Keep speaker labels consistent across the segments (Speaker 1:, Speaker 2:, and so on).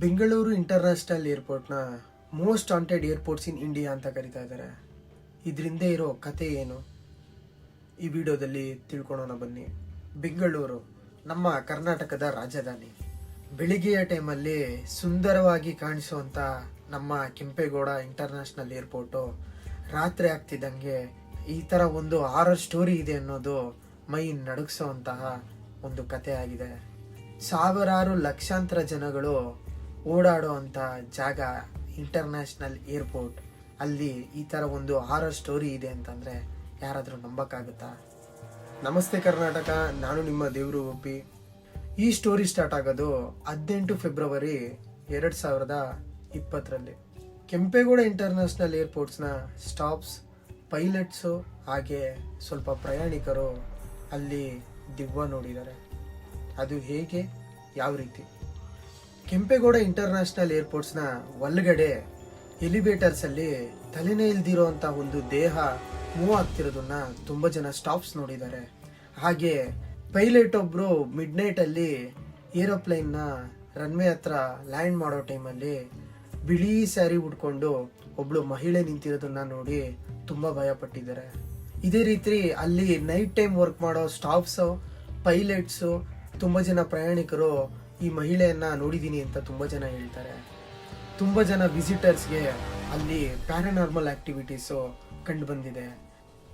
Speaker 1: Bengaluru international ಏರ್ಪೋರ್ಟ್ನ most haunted airports in India ಅಂತ ಕರಿತಾ ಇದ್ದಾರೆ. ಇದರಿಂದ ಇರೋ ಕತೆ ಏನು ಈ ವಿಡಿಯೋದಲ್ಲಿ ತಿಳ್ಕೊಳ್ಳೋಣ ಬನ್ನಿ. ಬೆಂಗಳೂರು ನಮ್ಮ ಕರ್ನಾಟಕದ ರಾಜಧಾನಿ. ಬೆಳಿಗ್ಗೆಯ ಟೈಮಲ್ಲಿ ಸುಂದರವಾಗಿ ಕಾಣಿಸುವಂಥ ನಮ್ಮ ಕೆಂಪೇಗೌಡ ಇಂಟರ್ನ್ಯಾಷನಲ್ ಏರ್ಪೋರ್ಟು ರಾತ್ರಿ ಆಗ್ತಿದ್ದಂಗೆ ಈ ಥರ ಒಂದು ಹಾರರ್ ಸ್ಟೋರಿ ಇದೆ ಅನ್ನೋದು ಮೈ ನಡುಗಿಸೋವಂತಹ ಒಂದು ಕತೆ ಆಗಿದೆ. ಸಾವಿರಾರು ಲಕ್ಷಾಂತರ ಜನಗಳು ಓಡಾಡುವಂಥ ಜಾಗ ಇಂಟರ್ನ್ಯಾಷನಲ್ ಏರ್ಪೋರ್ಟ್. ಅಲ್ಲಿ ಈ ಥರ ಒಂದು ಹಾರರ್ ಸ್ಟೋರಿ ಇದೆ ಅಂತಂದರೆ ಯಾರಾದರೂ ನಂಬಕ್ಕಾಗುತ್ತಾ? ನಮಸ್ತೆ ಕರ್ನಾಟಕ, ನಾನು ನಿಮ್ಮ ದೇವರು ಒಪ್ಪಿ. ಈ ಸ್ಟೋರಿ ಸ್ಟಾರ್ಟ್ ಆಗೋದು 18 ಫೆಬ್ರವರಿ 2020ರಲ್ಲಿ. ಕೆಂಪೇಗೌಡ ಇಂಟರ್ನ್ಯಾಷನಲ್ ಏರ್ಪೋರ್ಟ್ಸ್ನ ಸ್ಟಾಫ್ಸ್, ಪೈಲಟ್ಸು ಹಾಗೆ ಸ್ವಲ್ಪ ಪ್ರಯಾಣಿಕರು ಅಲ್ಲಿ ದಿವ್ವ ನೋಡಿದ್ದಾರೆ. ಅದು ಹೇಗೆ, ಯಾವ ರೀತಿ? ಕೆಂಪೇಗೌಡ ಇಂಟರ್ನ್ಯಾಷನಲ್ ಏರ್ಪೋರ್ಟ್ಸ್ನ ಒಳಗಡೆ ಎಲಿವೇಟರ್ಸಲ್ಲಿ ತಲೆನೇ ಇಲ್ದಿರೋಂಥ ಒಂದು ದೇಹ ಮೂವ್ ಆಗ್ತಿರೋದನ್ನ ತುಂಬ ಜನ ಸ್ಟಾಫ್ಸ್ ನೋಡಿದ್ದಾರೆ. ಹಾಗೆ ಪೈಲಟ್ ಒಬ್ಬರು ಮಿಡ್ ನೈಟಲ್ಲಿ ಏರೋಪ್ಲೇನ್ನ ರನ್ವೇ ಹತ್ರ ಲ್ಯಾಂಡ್ ಮಾಡೋ ಟೈಮಲ್ಲಿ ಬಿಳಿ ಸ್ಯಾರಿ ಉಟ್ಕೊಂಡು ಒಬ್ಳು ಮಹಿಳೆ ನಿಂತಿರೋದನ್ನ ನೋಡಿ ತುಂಬ ಭಯಪಟ್ಟಿದ್ದಾರೆ. ಇದೇ ರೀತಿ ಅಲ್ಲಿ ನೈಟ್ ಟೈಮ್ ವರ್ಕ್ ಮಾಡೋ ಸ್ಟಾಫ್ಸು, ಪೈಲಟ್ಸು, ತುಂಬ ಜನ ಪ್ರಯಾಣಿಕರು ಈ ಮಹಿಳೆಯನ್ನ ನೋಡಿದ್ದೀನಿ ಅಂತ ತುಂಬ ಜನ ಹೇಳ್ತಾರೆ. ತುಂಬ ಜನ ವಿಸಿಟರ್ಸ್ಗೆ ಅಲ್ಲಿ ಪ್ಯಾರಾನಾರ್ಮಲ್ ಆಕ್ಟಿವಿಟೀಸು ಕಂಡು ಬಂದಿದೆ.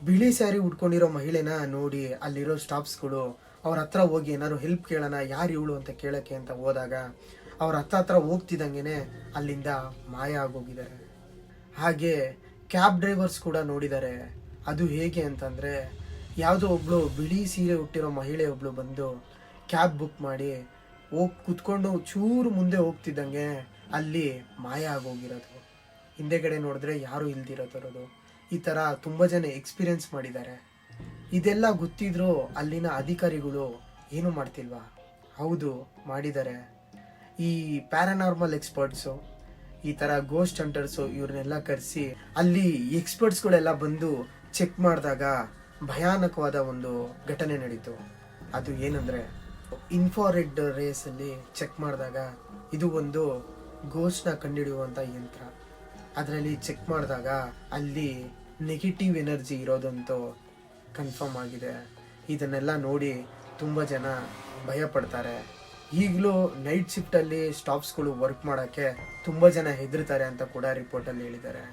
Speaker 1: ಬಿಳಿ ಸ್ಯಾರಿ ಉಟ್ಕೊಂಡಿರೋ ಮಹಿಳೆನ ನೋಡಿ ಅಲ್ಲಿರೋ ಸ್ಟಾಫ್ಸ್ಗಳು ಅವ್ರ ಹತ್ರ ಹೋಗಿ ಏನಾದ್ರು ಹೆಲ್ಪ್ ಕೇಳೋಣ, ಯಾರು ಇವಳು ಅಂತ ಕೇಳೋಕ್ಕೆ ಅಂತ ಹೋದಾಗ ಅವ್ರ ಹತ್ರ ಹೋಗ್ತಿದ್ದಂಗೆ ಅಲ್ಲಿಂದ ಮಾಯ ಆಗೋಗಿದ್ದಾರೆ. ಹಾಗೆ ಕ್ಯಾಬ್ ಡ್ರೈವರ್ಸ್ ಕೂಡ ನೋಡಿದ್ದಾರೆ. ಅದು ಹೇಗೆ ಅಂತಂದರೆ, ಯಾವುದೋ ಒಬ್ಳು ಬಿಳಿ ಸೀರೆ ಹುಟ್ಟಿರೋ ಮಹಿಳೆ ಒಬ್ಳು ಬಂದು ಕ್ಯಾಬ್ ಬುಕ್ ಮಾಡಿ ಹೋಗಿ ಕುತ್ಕೊಂಡು ಚೂರು ಮುಂದೆ ಹೋಗ್ತಿದ್ದಂಗೆ ಅಲ್ಲಿ ಮಾಯ ಆಗೋಗಿರೋದು. ಹಿಂದೆಗಡೆ ನೋಡಿದ್ರೆ ಯಾರೂ ಇಲ್ದಿರೋದಿರೋದು. ಈ ಥರ ತುಂಬ ಜನ ಎಕ್ಸ್ಪೀರಿಯನ್ಸ್ ಮಾಡಿದ್ದಾರೆ. ಇದೆಲ್ಲ ಗೊತ್ತಿದ್ರೂ ಅಲ್ಲಿನ ಅಧಿಕಾರಿಗಳು ಏನು ಮಾಡ್ತಿಲ್ವಾ? ಹೌದು, ಮಾಡಿದ್ದಾರೆ. ಈ ಪ್ಯಾರಾನಾರ್ಮಲ್ ಎಕ್ಸ್ಪರ್ಟ್ಸು, ಈ ಥರ ಗೋಸ್ಟ್ ಹಂಟರ್ಸು ಇವ್ರನ್ನೆಲ್ಲ ಕರೆಸಿ ಅಲ್ಲಿ ಎಕ್ಸ್ಪರ್ಟ್ಸ್ಗಳೆಲ್ಲ ಬಂದು ಚೆಕ್ ಮಾಡಿದಾಗ ಭಯಾನಕವಾದ ಒಂದು ಘಟನೆ ನಡೀತು. ಅದು ಏನಂದರೆ, ಇನ್ಫ್ರಾರೆಡ್ ರೇಸಲ್ಲಿ ಚೆಕ್ ಮಾಡಿದಾಗ ಇದು ಒಂದು ಗೋಸ್ಟ್ನ ಕಂಡುಹಿಡಿಯುವಂಥ ಯಂತ್ರ. ಅದರಲ್ಲಿ ಚೆಕ್ ಮಾಡಿದಾಗ ಅಲ್ಲಿ ನೆಗೆಟಿವ್ ಎನರ್ಜಿ ಇರೋದಂತೂ ಕನ್ಫರ್ಮ್ ಆಗಿದೆ. ಇದನ್ನೆಲ್ಲ ನೋಡಿ ತುಂಬ ಜನ ಭಯ ಪಡ್ತಾರೆ. ಈಗಲೂ ನೈಟ್ ಶಿಫ್ಟಲ್ಲಿ ಸ್ಟಾಫ್ಸ್ಗಳು ವರ್ಕ್ ಮಾಡೋಕ್ಕೆ ತುಂಬ ಜನ ಹೆದರ್ತಾರೆ ಅಂತ ಕೂಡ ರಿಪೋರ್ಟಲ್ಲಿ ಹೇಳಿದ್ದಾರೆ.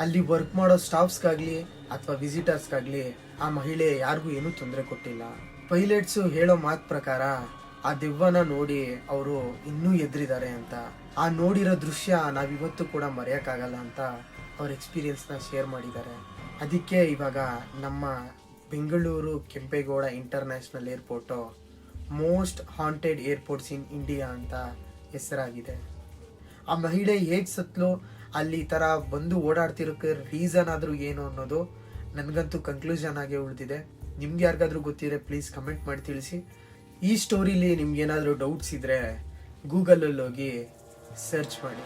Speaker 1: ಅಲ್ಲಿ ವರ್ಕ್ ಮಾಡೋ ಸ್ಟಾಫ್ಸ್ಗಾಗಲಿ ಅಥವಾ ವಿಸಿಟರ್ಸ್ಗಾಗಲಿ ಆ ಮಹಿಳೆ ಯಾರಿಗೂ ಏನೂ ತೊಂದರೆ ಕೊಟ್ಟಿಲ್ಲ. ಪೈಲಟ್ಸು ಹೇಳೋ ಮಾತು ಪ್ರಕಾರ ಆ ದೆವ್ವನ ನೋಡಿ ಅವರು ಇನ್ನೂ ಎದ್ರಿದ್ದಾರೆ ಅಂತ. ಆ ನೋಡಿರೋ ದೃಶ್ಯ ನಾವಿವತ್ತು ಕೂಡ ಮರೆಯೋಕ್ಕಾಗಲ್ಲ ಅಂತ ಅವ್ರ ಎಕ್ಸ್ಪೀರಿಯನ್ಸ್ನ ಶೇರ್ ಮಾಡಿದ್ದಾರೆ. ಅದಕ್ಕೆ ಇವಾಗ ನಮ್ಮ Bengaluru Kempegowda international airport most haunted airports in India ಅಂತ ಹೆಸರಾಗಿದೆ. ಆ ಮಹಿಳೆ ಹೇಗೆ ಸತ್ಲು, ಅಲ್ಲಿ ಈ ಥರ ಬಂದು ಓಡಾಡ್ತಿರೋಕ್ಕೆ ರೀಸನ್ ಆದರೂ ಏನು ಅನ್ನೋದು ನನಗಂತೂ ಕನ್ಕ್ಲೂಷನ್ ಆಗೇ ಉಳಿದಿದೆ. ನಿಮ್ಗೆ ಯಾರಿಗಾದ್ರೂ ಗೊತ್ತಿದ್ರೆ ಪ್ಲೀಸ್ ಕಮೆಂಟ್ ಮಾಡಿ ತಿಳಿಸಿ. ಈ ಸ್ಟೋರಿಲಿ ನಿಮ್ಗೇನಾದರೂ ಡೌಟ್ಸ್ ಇದ್ದರೆ ಗೂಗಲಲ್ಲಿ ಹೋಗಿ ಸರ್ಚ್ ಮಾಡಿ.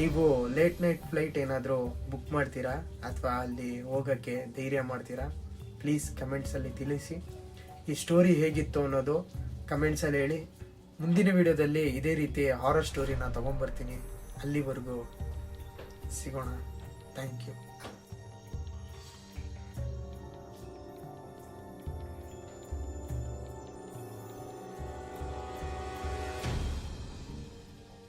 Speaker 1: ನೀವು ಲೇಟ್ ನೈಟ್ ಫ್ಲೈಟ್ ಏನಾದರೂ ಬುಕ್ ಮಾಡ್ತೀರಾ ಅಥವಾ ಅಲ್ಲಿ ಹೋಗೋಕ್ಕೆ ಧೈರ್ಯ ಮಾಡ್ತೀರಾ? ಪ್ಲೀಸ್ ಕಮೆಂಟ್ಸಲ್ಲಿ ತಿಳಿಸಿ. ಈ ಸ್ಟೋರಿ ಹೇಗಿತ್ತು ಅನ್ನೋದು ಕಮೆಂಟ್ಸಲ್ಲಿ ಹೇಳಿ. ಮುಂದಿನ ವಿಡಿಯೋದಲ್ಲಿ ಇದೇ ರೀತಿ ಹಾರರ್ ಸ್ಟೋರಿನ ತೊಗೊಂಬರ್ತೀನಿ. ಅಲ್ಲಿವರೆಗೂ ಸಿಗೋಣ. Thank you.